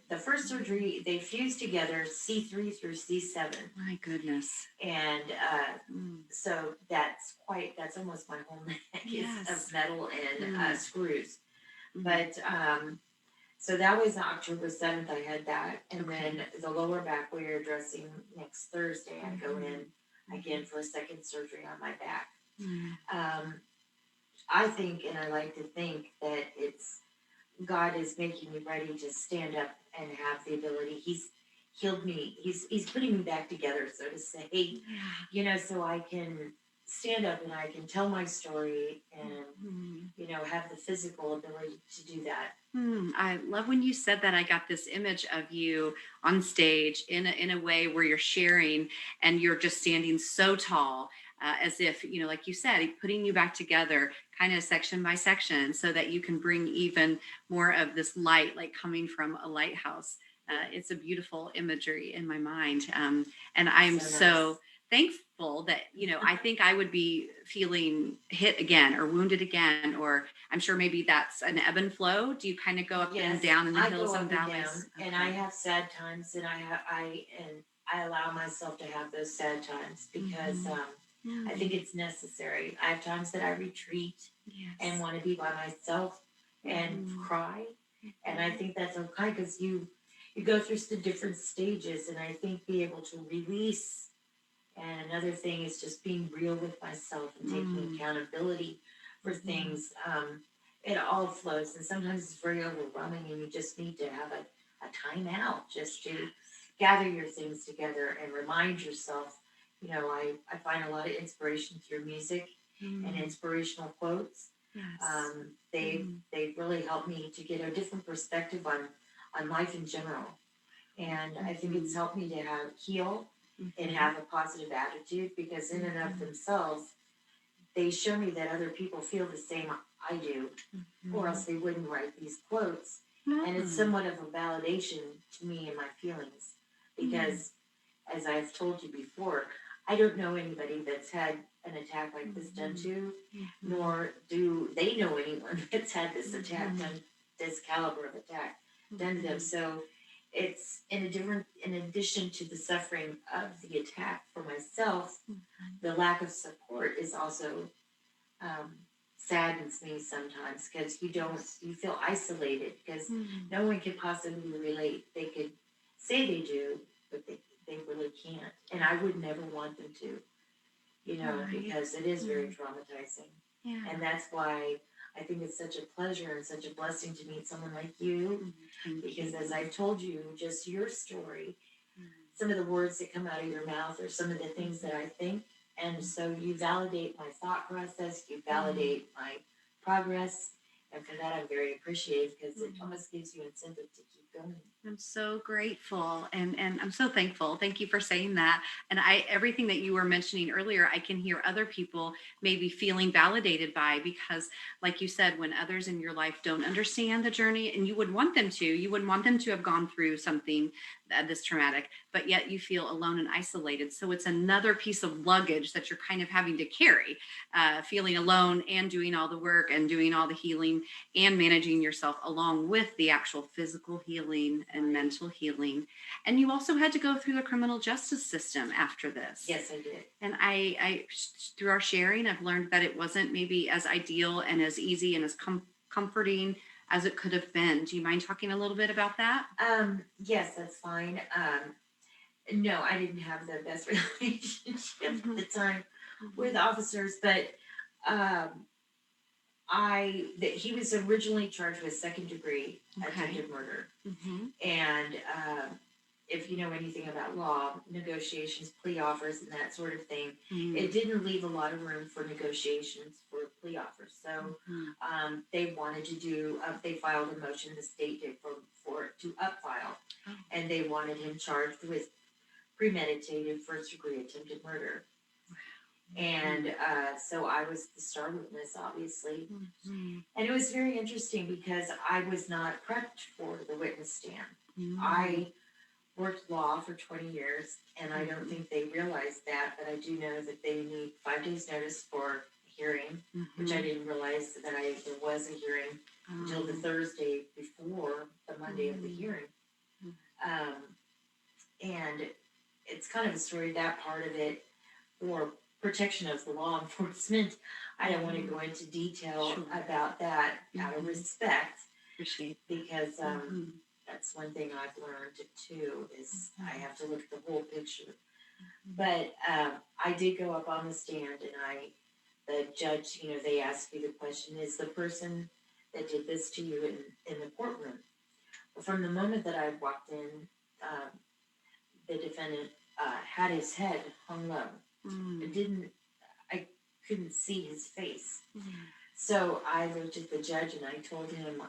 B: the first surgery, they fused together C3 through C7,
A: My goodness.
B: and so that's almost my whole neck
A: Yes.
B: is of metal and screws.
A: Mhm.
B: But so that was October 7th. I had that, and then the lower back we are addressing next Thursday. I go in again for a second surgery on my back. I think, and I like to think that it's God is making me ready to stand up and have the ability. He's healed me. He's putting me back together, so to say. So I can stand up and I can tell my story and have the physical ability to do that.
A: I love when you said that. I got this image of you on stage in a way where you're sharing and you're just standing so tall, as if, like you said, putting you back together kind of section by section so that you can bring even more of this light, like coming from a lighthouse. It's a beautiful imagery in my mind. And I am
B: So
A: so
B: nice.
A: thankful that, I think I would be feeling hit again or wounded again, or I'm sure maybe that's an ebb and flow. Do you kind of go up and
B: Yes,
A: down in the
B: I
A: hills
B: go
A: and
B: up and down,
A: valleys?
B: and I
A: Okay.
B: have sad times, and I allow myself to have those sad times because
A: Mm-hmm.
B: I think it's necessary. I have times that I retreat and
A: Yes.
B: want to be by myself and
A: Mm-hmm.
B: cry, and I
A: Mm-hmm.
B: think that's okay because you go through the different stages, and I think be able to release. And another thing is just being real with myself and taking accountability for
A: Mm-hmm.
B: things. It all flows, and sometimes it's very overwhelming, and you just need to have a time out just to gather your things together and remind yourself. I find a lot of inspiration through music and
A: Mm-hmm.
B: inspirational quotes.
A: Yes. Mm-hmm.
B: They've really helped me to get a different perspective on life in general, and I think it's
A: Mm-hmm.
B: helped me to have heal and
A: Mm-hmm.
B: have a positive attitude because in and of
A: Mm-hmm.
B: themselves they show me that other people feel the same I do, or
A: Mm-hmm.
B: else they wouldn't write these quotes. And it's
A: Mm-hmm.
B: somewhat of a validation to me and my feelings because, as I've told you before, I don't know anybody that's had an attack like this done
A: Mm-hmm.
B: to,
A: Mm-hmm.
B: nor do they know anyone that's had this attack
A: Mm-hmm.
B: done, this caliber of attack done to them.
A: Mm-hmm.
B: So it's in addition to the suffering of the attack for myself, the lack of support is also um, saddens me sometimes because
A: Yes.
B: you feel isolated because
A: Mm-hmm.
B: no one can possibly relate. They could say they do, but they really can't. And I would never want them to,
A: Right.
B: because it is very
A: Mm-hmm.
B: traumatizing.
A: Yeah.
B: And that's why I think it's such a pleasure and such a blessing to meet someone like you
A: Mm-hmm. Thank
B: because as
A: you.
B: I've told you, just your story,
A: Mm-hmm.
B: some of the words that come out of your mouth are some of the things that I think. And so you validate my thought process, you
A: Mm-hmm.
B: validate my progress. And for that, I'm very appreciative because it
A: Mm-hmm.
B: almost gives you incentive to keep going.
A: I'm so grateful and I'm so thankful. Thank you for saying that. And everything that you were mentioning earlier, I can hear other people maybe feeling validated by, because like you said, when others in your life don't understand the journey, and you would want them to, you wouldn't want them to have gone through something this traumatic, but yet you feel alone and isolated. So it's another piece of luggage that you're kind of having to carry, feeling alone and doing all the work and doing all the healing and managing yourself along with the actual physical healing and
B: Right.
A: mental healing. And you also had to go through the criminal justice system after this.
B: Yes, I did.
A: And through our sharing, I've learned that it wasn't maybe as ideal and as easy and as comforting as it could have been. Do you mind talking a little bit about that?
B: Yes, that's fine. No, I didn't have the best relationship at
A: Mm-hmm.
B: the time with
A: Mm-hmm.
B: officers, but um, he was originally charged with second degree
A: Okay.
B: attempted murder.
A: Mm-hmm.
B: And if you know anything about law, negotiations, plea offers, and that sort of thing, it didn't leave a lot of room for negotiations for plea offers. So
A: Mm-hmm.
B: they wanted to do, they filed a motion, the state did, for it to upfile,
A: Oh.
B: and they wanted him charged with premeditated first degree attempted murder. And so I was the star witness, obviously.
A: Mm-hmm.
B: And it was very interesting because I was not prepped for the witness stand.
A: Mm-hmm.
B: I worked law for 20 years, and I don't
A: Mm-hmm.
B: think they realized that, but I do know that they need 5 days' notice for a hearing, which I didn't realize that there was a hearing until the Thursday before the Monday of the hearing. Um, and it's kind of a story, that part of it, for protection of the law enforcement. I don't want to go into detail
A: Sure.
B: about that out of respect
A: Appreciate that.
B: because
A: Mm-hmm.
B: that's one thing I've learned too is I
A: Mhm.
B: have to look at the whole picture. But I did go up on the stand and the judge, they asked me the question, is the person that did this to you in the courtroom? Well, from the moment that I walked in, um, the defendant had his head hung low. It didn't, I couldn't see his face. So I looked at the judge and I told him,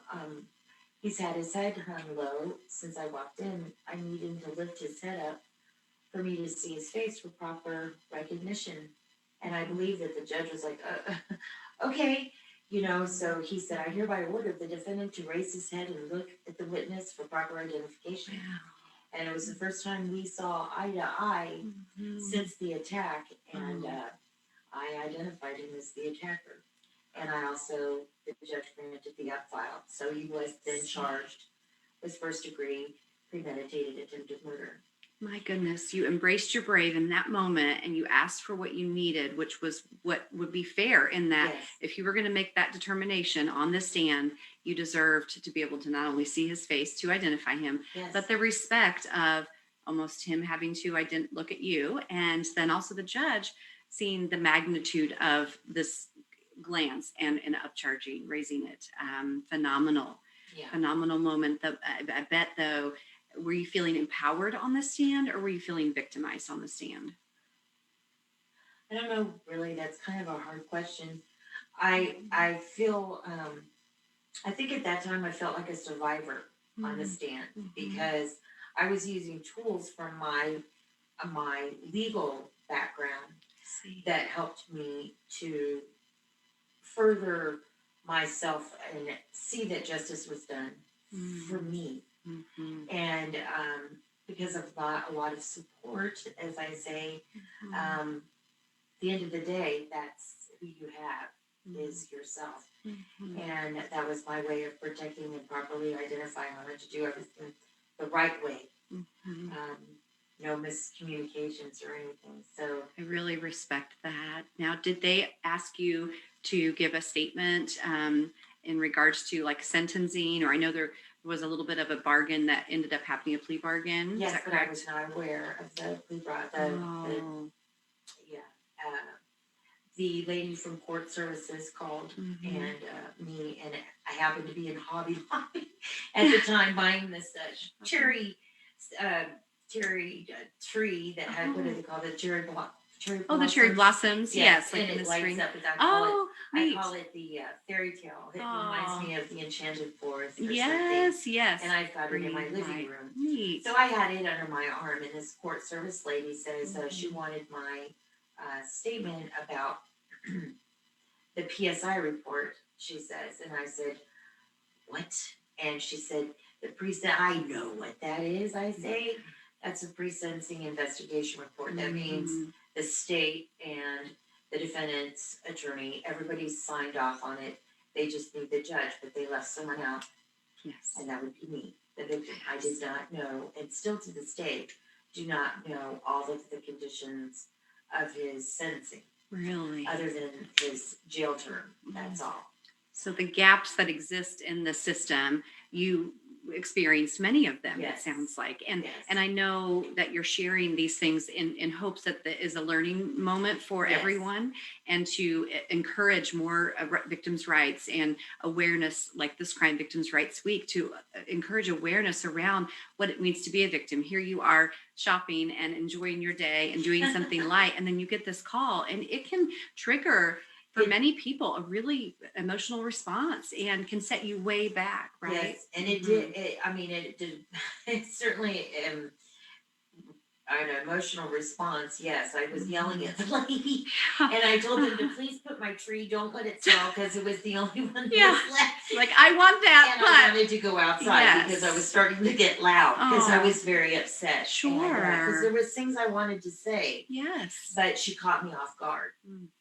B: he's had his head hung low since I walked in. I need him to lift his head up for me to see his face for proper recognition. And I believe that the judge was like, okay. So he said, I hereby order the defendant to raise his head and look at the witness for proper identification.
A: Wow.
B: And it was the first time we saw eye to eye since the attack, and I identified him as the attacker. And I also, the judge granted the up file. So he was then charged with first degree premeditated attempted murder.
A: My goodness, you embraced your brave in that moment and you asked for what you needed, which was what would be fair in that
B: Yes.
A: if you were going to make that determination on the stand, you deserved to be able to not only see his face to identify him,
B: Yes.
A: but the respect of almost him having to look at you, and then also the judge seeing the magnitude of this glance and upcharging, raising it. Phenomenal.
B: Yeah.
A: Phenomenal moment. I bet though, were you feeling empowered on the stand or were you feeling victimized on the stand?
B: I don't know, really. That's kind of a hard question. I feel I think at that time I felt like a survivor on the stand because I was using tools from my legal background that helped me to further myself and see that justice was done for me. And because I've got a lot of support, as I say, at the end of the day, that's who you have is yourself. And that was my way of protecting and properly identifying. I wanted to do everything the right way. No miscommunications or anything. So
A: I really respect that. Now, did they ask you to give a statement in regards to like sentencing? Or I know there was a little bit of a bargain that ended up happening, a plea bargain.
B: yes, but I was not aware of the plea yeah. The lady from court services called and me, and I happened to be in Hobby Lobby at the time buying this cherry tree that had what do they call it? Cherry blossoms.
A: The cherry blossoms. Yes,
B: like
A: and
B: in
A: it
B: the
A: lights
B: spring.
A: up.
B: I call it the fairy tale. It reminds me of the Enchanted Forest. Or
A: yes,
B: yes. And I've got it in my living room.
A: Neat.
B: So I had it under my arm, and this court service lady says she wanted my statement about the PSI report. She says, and I said, "What?" And she said, "The pre-sent. I know what that is." I say, "That's a pre-sentencing investigation report. That means the state and the defendant's attorney, everybody's signed off on it. They just need the judge, but they left someone out."
A: Yes.
B: And that would be me, the victim. I did not know, and still to this day, do not know all of the conditions of his sentencing.
A: Really?
B: Other than his jail term. That's all.
A: So the gaps that exist in the system, you experienced many of them,
B: Yes.
A: it sounds like. And
B: Yes.
A: and I know that you're sharing these things in hopes that there is a learning moment for
B: Yes.
A: everyone, and to encourage more victims' rights and awareness, like this Crime Victims' Rights Week, to encourage awareness around what it means to be a victim. Here you are shopping and enjoying your day and doing something light, and then you get this call, and it can trigger for many people a really emotional response and can set you way back, right?
B: Yes, and it did. It did. It certainly an emotional response. Yes, I was yelling at the lady, and I told them to please put my tree. Don't let it sell because it was the only one that was left.
A: Like, I want that,
B: and I wanted to go outside because I was starting to get loud because I was very upset.
A: Sure,
B: because there was things I wanted to say.
A: Yes,
B: but she caught me off guard,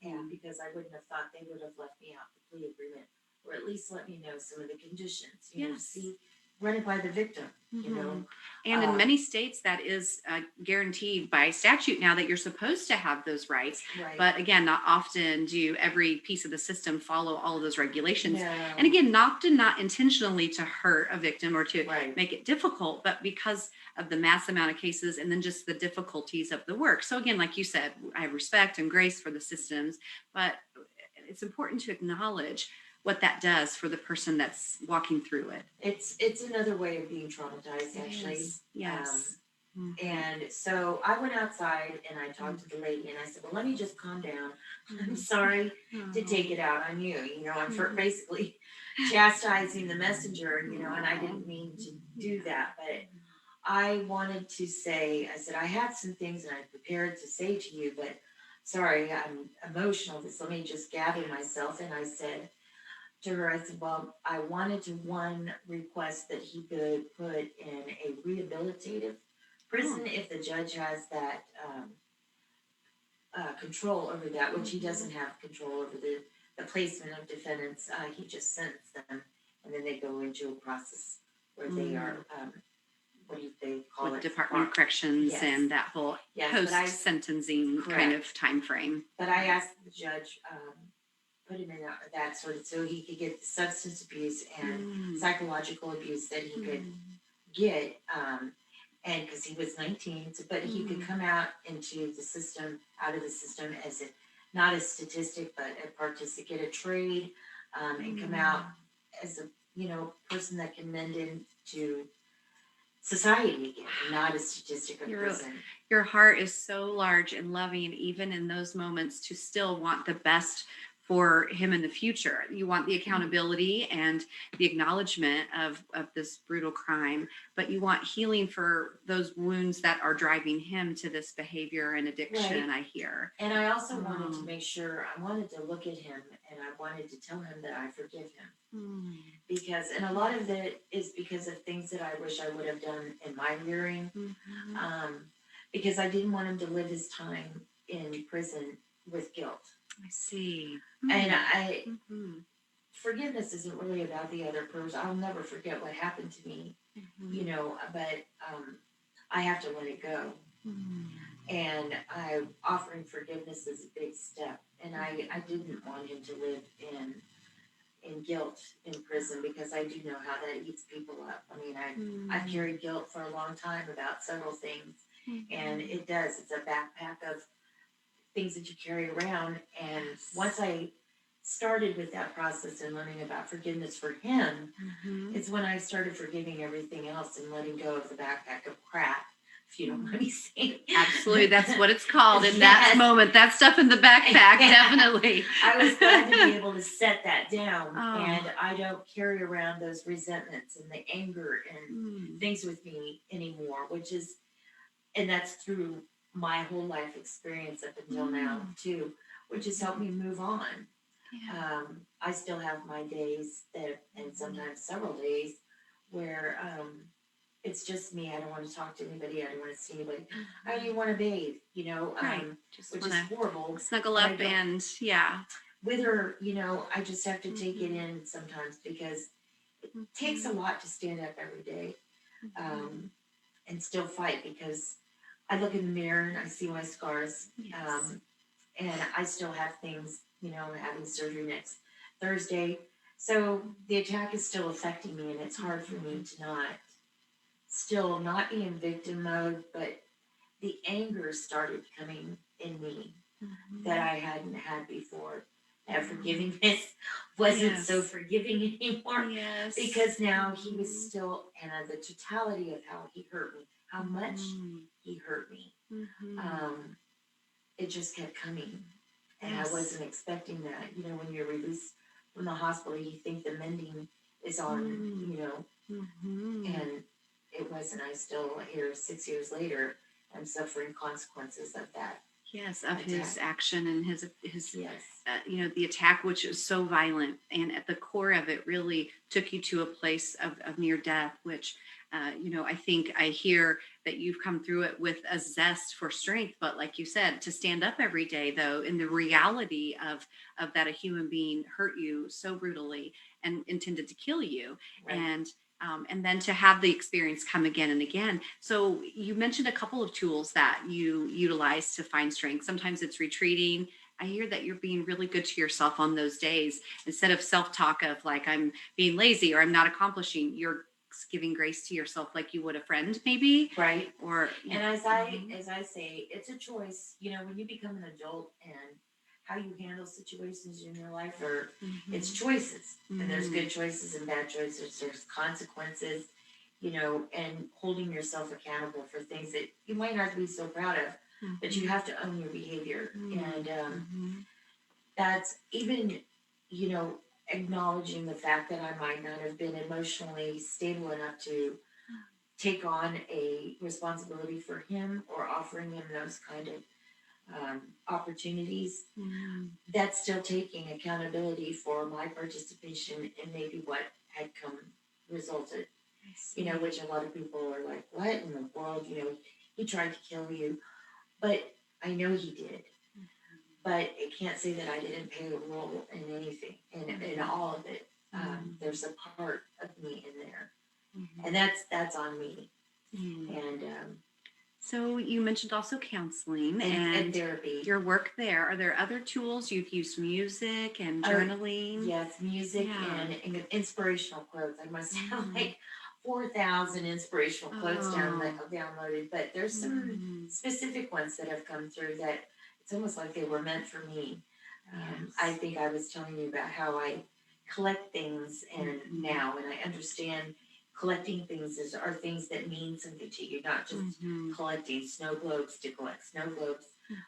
B: and because I wouldn't have thought they would have left me out the plea agreement, or at least let me know some of the conditions. You know, see, run it by the victim. You know.
A: And in many states, that is guaranteed by statute now that you're supposed to have those rights.
B: Right.
A: But again, not often do every piece of the system follow all of those regulations.
B: No.
A: And again, often not intentionally to hurt a victim or to
B: Right.
A: make it difficult, but because of the mass amount of cases and then just the difficulties of the work. So again, like you said, I have respect and grace for the systems, but it's important to acknowledge what that does for the person that's walking through it.
B: It's another way of being traumatized, actually.
A: Yes.
B: And so I went outside and I talked to the lady and I said, "Well, let me just calm down. I'm sorry to take it out on you. You know, I'm basically chastising the messenger, you know, and I didn't mean to do that. But I wanted to say, I said, I had some things that I prepared to say to you, but sorry, I'm emotional. Let me just gather myself." And I said to her, I said, "Well, I wanted to request that he could put in a rehabilitative Prison, if the judge has that control over that, which he doesn't have control over the placement of defendants, he just sentenced them, and then they go into a process where they are, what do they call
A: with
B: it?
A: Department of Corrections
B: Yes.
A: and that whole
B: Yes, but
A: post-sentencing kind of time frame.
B: But I asked the judge, put him in that sort of, so he could get the substance abuse and psychological abuse that he could get, and because he was 19, so, but he could come out into the system, out of the system as a, not a statistic, but a participant, get a trade, and come out as a, person that can mend into society again, not a statistic of prison.
A: Your heart is so large and loving, even in those moments, to still want the best for him in the future. You want the accountability and the acknowledgement of this brutal crime, but you want healing for those wounds that are driving him to this behavior and addiction, I hear.
B: And I also wanted to make sure, I wanted to look at him and I wanted to tell him that I forgive him. Because, and a lot of it is because of things that I wish I would have done in my rearing. Because I didn't want him to live his time in prison with guilt.
A: I see.
B: And forgiveness isn't really about the other person. I'll never forget what happened to me, but I have to let it go. And offering forgiveness is a big step. And I didn't want him to live in guilt in prison, because I do know how that eats people up. I mean, I've carried guilt for a long time about several things, and it does. It's a backpack of things that you carry around. And once I started with that process and learning about forgiveness for him, it's when I started forgiving everything else and letting go of the backpack of crap, if you don't mind me saying.
A: Absolutely, that's what it's called in that moment. That stuff in the backpack, definitely.
B: I was glad to be able to set that down, and I don't carry around those resentments and the anger and things with me anymore, and that's through my whole life experience up until now too, which has helped me move on. I still have my days and sometimes several days where it's just me. I don't want to talk to anybody. I don't want to see anybody. I don't even want to bathe, which is horrible.
A: Snuggle up and
B: with her, I just have to take it in sometimes, because it takes a lot to stand up every day and still fight, because I look in the mirror and I see my scars, and I still have things, I'm having surgery next Thursday. So the attack is still affecting me, and it's hard for me to not be in victim mode, but the anger started coming in me that I hadn't had before. That forgivingness wasn't so forgiving anymore, because now he was still, and the totality of how he hurt me, how much he hurt me, it just kept coming, and I wasn't expecting that. When you're released from the hospital, you think the mending is on, and it wasn't. I still, here 6 years later, I'm suffering consequences of that.
A: Yes, of his action and his the attack, which is so violent, and at the core of it really took you to a place of near death, which, I think I hear that you've come through it with a zest for strength, but like you said, to stand up every day, though, in the reality of that a human being hurt you so brutally and intended to kill you. And then to have the experience come again and again. So you mentioned a couple of tools that you utilize to find strength. Sometimes it's retreating. I hear that you're being really good to yourself on those days. Instead of self-talk of like, I'm being lazy or I'm not accomplishing, you're giving grace to yourself like you would a friend, maybe.
B: Right.
A: Or
B: as I say, it's a choice. When you become an adult, and how you handle situations in your life it's choices, and there's good choices and bad choices. There's consequences, and holding yourself accountable for things that you might not be so proud of, but you have to own your behavior. And that's even, acknowledging the fact that I might not have been emotionally stable enough to take on a responsibility for him, or offering him those kind of opportunities. That's still taking accountability for my participation in maybe what had resulted. Which a lot of people are like, what in the world? he tried to kill you, but I know he did. But I can't say that I didn't play a role in anything, in all of it. There's a part of me in there, and that's on me. And
A: So you mentioned also counseling
B: and therapy.
A: your work there. Are there other tools you've used? Music and journaling?
B: Yes, music
A: Yeah.
B: and inspirational quotes. I must have
A: Mhm.
B: like 4,000 inspirational quotes
A: Oh.
B: downloaded, but there's some
A: Mhm.
B: specific ones that have come through that it's almost like they were meant for me. I
A: Yes.
B: think I was telling you about how I collect things, and now, and I understand collecting things are things that mean something to you, not just
A: Mhm.
B: collecting snow globes to collect snow globes,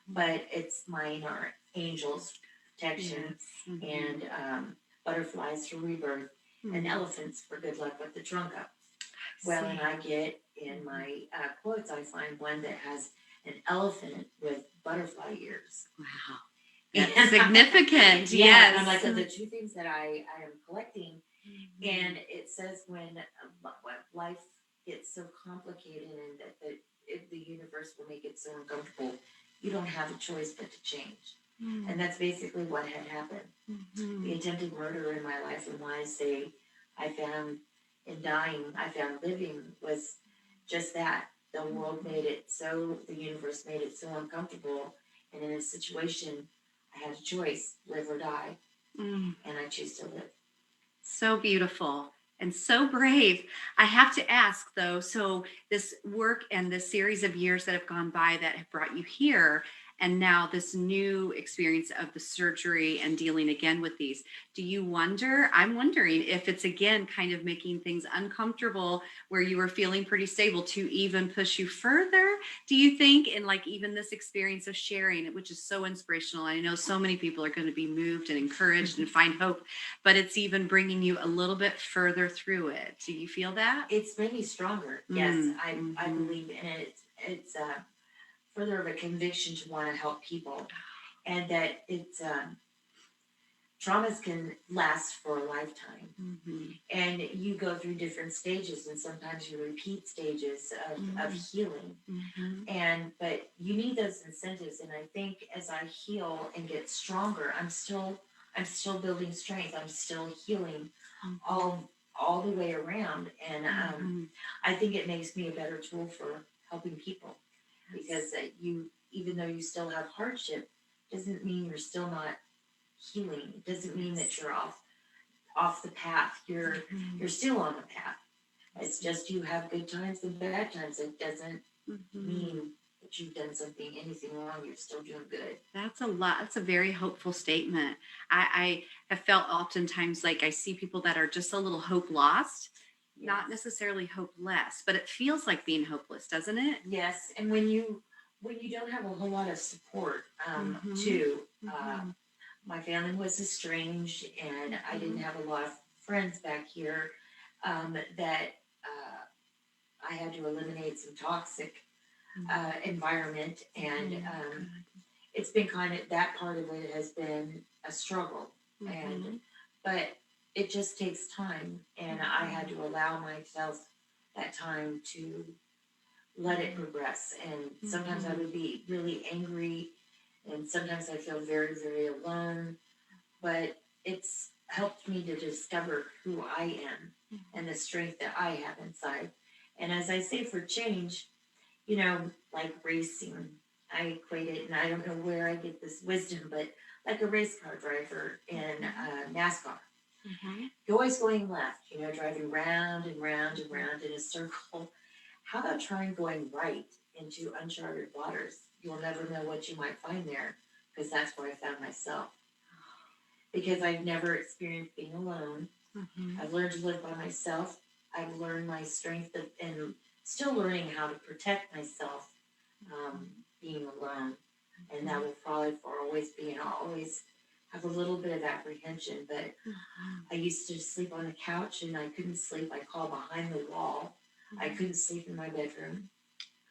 B: but it's mine are angels, protection,
A: Yes. Mhm.
B: and butterflies for rebirth, and
A: Mhm.
B: elephants for good luck with the trunk up. Well, and
A: See.
B: I get in my quotes, I find one that has an elephant with butterfly ears.
A: Wow.
B: And
A: That's significant.
B: yeah, and I'm like,
A: Yes.
B: the two things that I am collecting, and
A: Mhm.
B: it says when life gets so complicated and that the universe will make it so uncomfortable, you don't have a choice but to change. And that's basically what had happened. The
A: Mhm.
B: attempted murder in my life, and why I say I found in dying, I found living, was just that. The world made it so, the universe made it so uncomfortable. And in a situation, I had a choice, live or die.
A: Mm.
B: And I choose to live.
A: So beautiful and so brave. I have to ask though, so this work and this series of years that have gone by that have brought you here, and now this new experience of the surgery and dealing again with these, do you wonder? I'm wondering if it's again kind of making things uncomfortable where you were feeling pretty stable to even push you further. Do you think, in like even this experience of sharing it, which is so inspirational? I know so many people are going to be moved and encouraged and find hope, but it's even bringing you a little bit further through it. Do you feel that?
B: It's made me stronger. Yes,
A: Mm,
B: I
A: mhm.
B: believe in it. It's further of a conviction to want to help people, and that it's traumas can last for a lifetime,
A: Mhm.
B: and you go through different stages, and sometimes you repeat stages of
A: Mhm.
B: healing,
A: Mhm.
B: and but you need those incentives. And I think as I heal and get stronger, I'm still building strength. I'm still healing
A: Mhm.
B: all the way around, and
A: Mhm.
B: I think it makes me a better tool for helping people,
A: Yes.
B: because you, even though you still have hardship, doesn't mean you're still not healing. It doesn't mean that
A: Yes.
B: you're off the path. You're
A: Mhm.
B: still on the path. It's
A: Yes.
B: just you have good times and bad times. It doesn't
A: Mhm.
B: mean that you've done anything wrong. You're still doing good.
A: That's a lot. That's a very hopeful statement. I have felt oftentimes like I see people that are just a little hope lost, not
B: Yes.
A: necessarily hopeless, but it feels like being hopeless, doesn't it?
B: Yes, and when you don't have a whole lot of support,
A: Mhm.
B: too.
A: Mhm.
B: My family was estranged, and I didn't
A: Mhm.
B: have a lot of friends back here. That I had to eliminate some toxic
A: Mhm.
B: environment, and
A: Mhm. Good.
B: it's been kind of, that part of it has been a struggle, and
A: Mhm.
B: but it just takes time, and I had
A: Mhm.
B: to allow myself that time to let it progress. And sometimes I
A: Mhm.
B: would be really angry, and sometimes I feel very, very alone. But it's helped me to discover who I am and the strength that I have inside. And as I say, for change, like racing, I equate it, and I don't know where I get this wisdom, but like a race car driver in
A: Mhm.
B: NASCAR.
A: Mhm.
B: You're always going left, driving round and round and round in a circle. How about trying going right into uncharted waters? You'll never know what you might find there, because that's where I found myself. Because I've never experienced being alone.
A: Mhm.
B: I've learned to live by myself. I've learned my strength and still learning how to protect myself, being alone. And that
A: Mhm.
B: will probably for always be, and I'll always have a little bit of apprehension. But
A: Mhm.
B: I used to sleep on the couch, and I couldn't sleep. I called behind the wall. I
A: Mhm.
B: couldn't sleep in my bedroom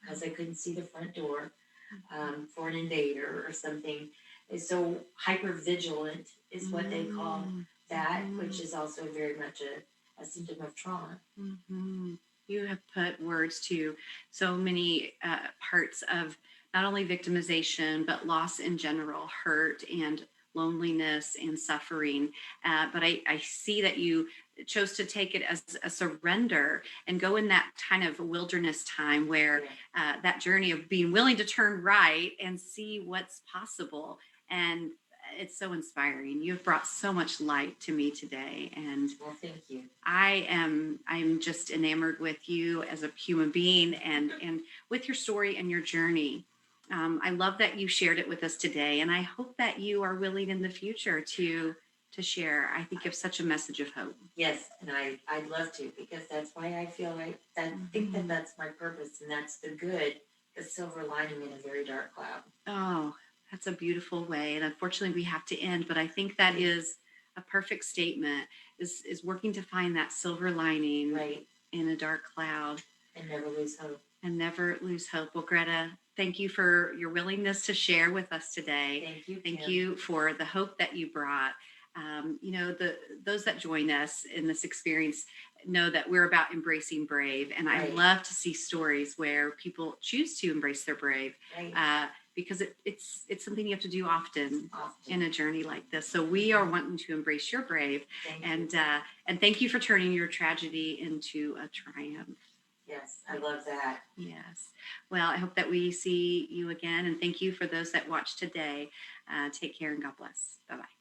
B: because I
A: Oh.
B: couldn't see the front door,
A: Mhm.
B: for an invader or something. Is so hyper vigilant is what they call
A: Mm.
B: that, which
A: Mhm.
B: is also very much a symptom of trauma.
A: Mhm. You have put words to so many parts of not only victimization, but loss in general, hurt and loneliness and suffering. But I see that you chose to take it as a surrender and go in that kind of wilderness time where
B: Yeah.
A: that journey of being willing to turn right and see what's possible. And it's so inspiring. You've brought so much light to me today. And
B: Well, thank you.
A: I'm just enamored with you as a human being and with your story and your journey. I love that you shared it with us today, and I hope that you are willing in the future to share. I think you have such a message of hope.
B: Yes, and I'd love to, because that's why I feel like that, think that
A: Mhm.
B: that's my purpose, and that's the good, the silver lining in a very dark cloud.
A: Oh, that's a beautiful way. And unfortunately, we have to end, but I think that is a perfect statement. Is working to find that silver lining
B: Right,
A: in a dark cloud
B: and never lose hope.
A: and never lose hope. Well, Greta, thank you for your willingness to share with us today.
B: Thank you,
A: Thank
B: Kim.
A: you for the hope that you brought. The those that join us in this experience know that we're about embracing brave, and I
B: Right,
A: love to see stories where people choose to embrace their brave,
B: right,
A: because it's something you have to do often in
B: often.
A: a journey like this. So we are wanting to embrace your brave,
B: Thank you.
A: and thank you for turning your tragedy into a triumph.
B: Yes, I love that.
A: Yes. Well, I hope that we see you again. And thank you for those that watched today. Take care and God bless. Bye bye.